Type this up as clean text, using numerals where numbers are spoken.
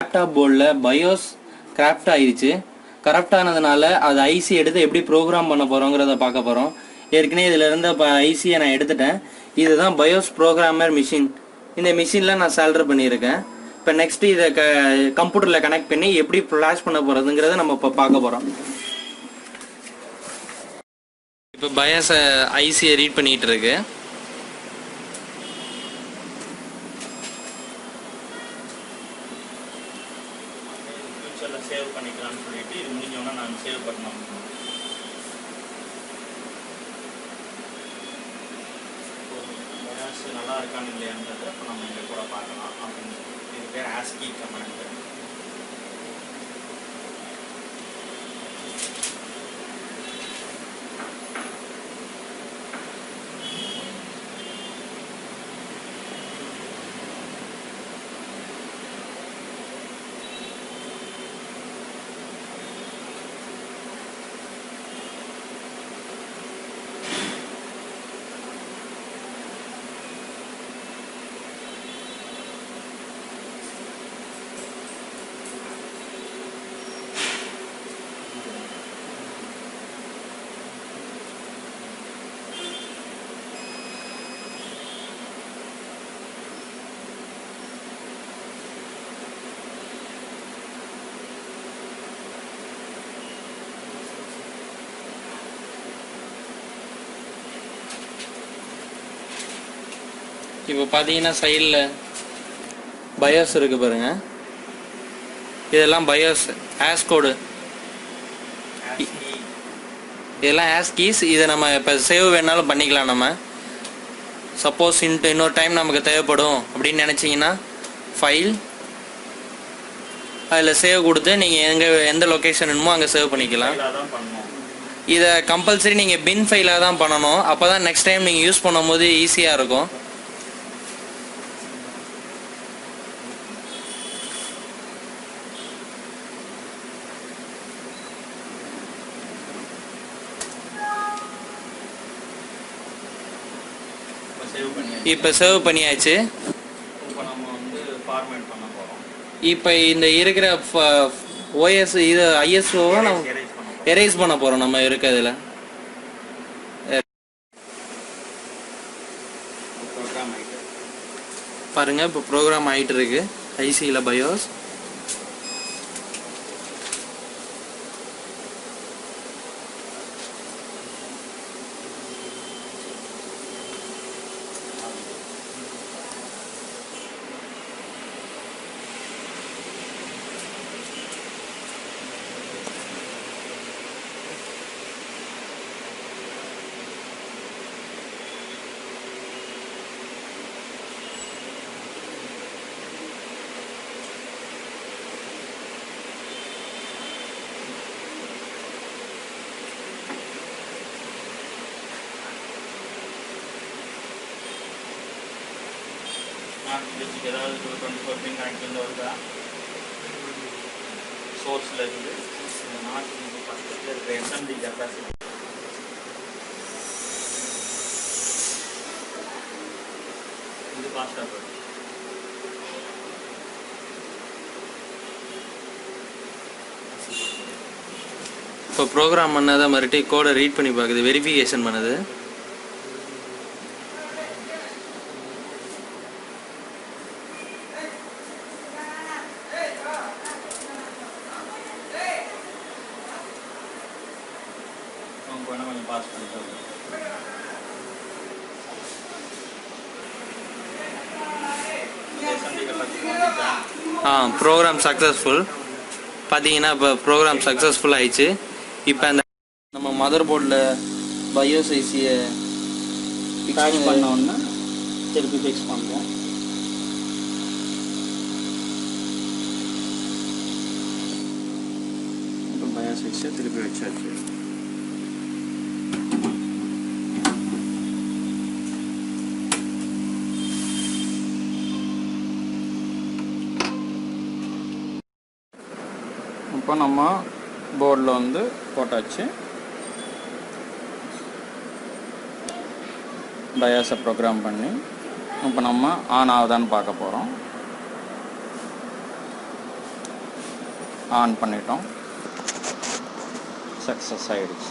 Laptop போர்டில் Bios craft ஆயிடுச்சு. Correct ஆனதுனால அது ஐசி எடுத்து எப்படி ப்ரோக்ராம் பண்ண போகிறோங்கிறத பார்க்க போகிறோம். ஏற்கனவே இதில் இருந்த ஐசியை நான் எடுத்துட்டேன். இதுதான் பயோஸ் ப்ரோக்ராமர் மிஷின். இந்த மிஷினில் நான் சால்டர் பண்ணியிருக்கேன். இப்போ நெக்ஸ்ட்டு இதை கம்ப்யூட்டரில் கனெக்ட் பண்ணி எப்படி ஃப்ளாஷ் பண்ண போகிறதுங்கிறத நம்ம இப்போ பார்க்க போகிறோம். இப்போ பயோஸ் ஐசியை ரீட் பண்ணிகிட்டு இருக்கு. சேவ் பண்ணிக்கலாம்னு சொல்லிட்டு இது முடிஞ்சோன்னா நான் சேவ் பண்ணணும். நல்லா இருக்கான்னு இல்லையான்றதை இப்போ நம்ம இங்கே கூட பார்க்கலாம். அப்படின்னு இது பேர் ஆஸ்கி கமாண்ட். இப்போ பார்த்தீங்கன்னா சைடில் பயோஸ் இருக்குது பாருங்கள். இதெல்லாம் பயோஸ் ஆஸ்கோடு, இதெல்லாம் ஆஸ்கீஸ். இதை நம்ம இப்போ சேவ் வேணாலும் பண்ணிக்கலாம். நம்ம சப்போஸ் இன்னொரு டைம் நமக்கு தேவைப்படும் அப்படின்னு நினச்சிங்கன்னா ஃபைல், அதில் சேவ் கொடுத்து நீங்கள் எந்த லொக்கேஷன் வேணுமோ அங்கே சேவ் பண்ணிக்கலாம். இதை கம்பல்சரி நீங்கள் பின் ஃபைலாக தான் பண்ணணும். அப்போ தான் நெக்ஸ்ட் டைம் நீங்கள் யூஸ் பண்ணும்போது ஈஸியாக இருக்கும். இப்போ சேவ் பண்ணியாச்சு. இப்போ நம்ம வந்து ஃபார்மேட் பண்ண போகிறோம். இப்போ இந்த இருக்கிற ஓஎஸ் இது ஐஎஸ்ஓவை நம்ம எரேஸ் பண்ண போகிறோம். நம்ம இருக்கிறதுல பாருங்க, இப்போ ப்ரோக்ராம் ஆகிட்டு இருக்கு ஐசியில் பயோஸ். ஏதாவது 24 பின் கனெக்ட் வருதா சோர்ஸில் இருந்து? இந்த நாட் பக்கத்தில் இருக்கிற எஸ்எம்டி கெப்பாசிட்டி இது ஃபாஸ்ட்டாக போகுது. இப்போ ப்ரோக்ராம் பண்ணதை மறுபடியும் கோடை ரீட் பண்ணி பார்க்குது, வெரிஃபிகேஷன் பண்ணுது. கொஞ்சம் பாஸ் பண்ணிட்டு ப்ரோக்ராம் சக்ஸஸ்ஃபுல். பார்த்தீங்கன்னா இப்போ ப்ரோக்ராம் சக்ஸஸ்ஃபுல் ஆயிடுச்சு. இப்போ அந்த நம்ம மதர் போர்டில் பயோஸ் ஐசியை ஃபிக்ஸ் பண்ணோன்னா திருப்பி ஃபிக்ஸ் பண்ணுறோம். இப்போ பயோஸ் ஐசியை திருப்பி வச்சாச்சு. இப்போ நம்ம போர்டில் வந்து போட்டாச்சு. பயாஸை ப்ரோக்ராம் பண்ணி இப்போ நம்ம ஆன் ஆகுதான்னு பார்க்க போகிறோம். ஆன் பண்ணிட்டோம். சக்ஸஸ் ஆகிடுச்சு.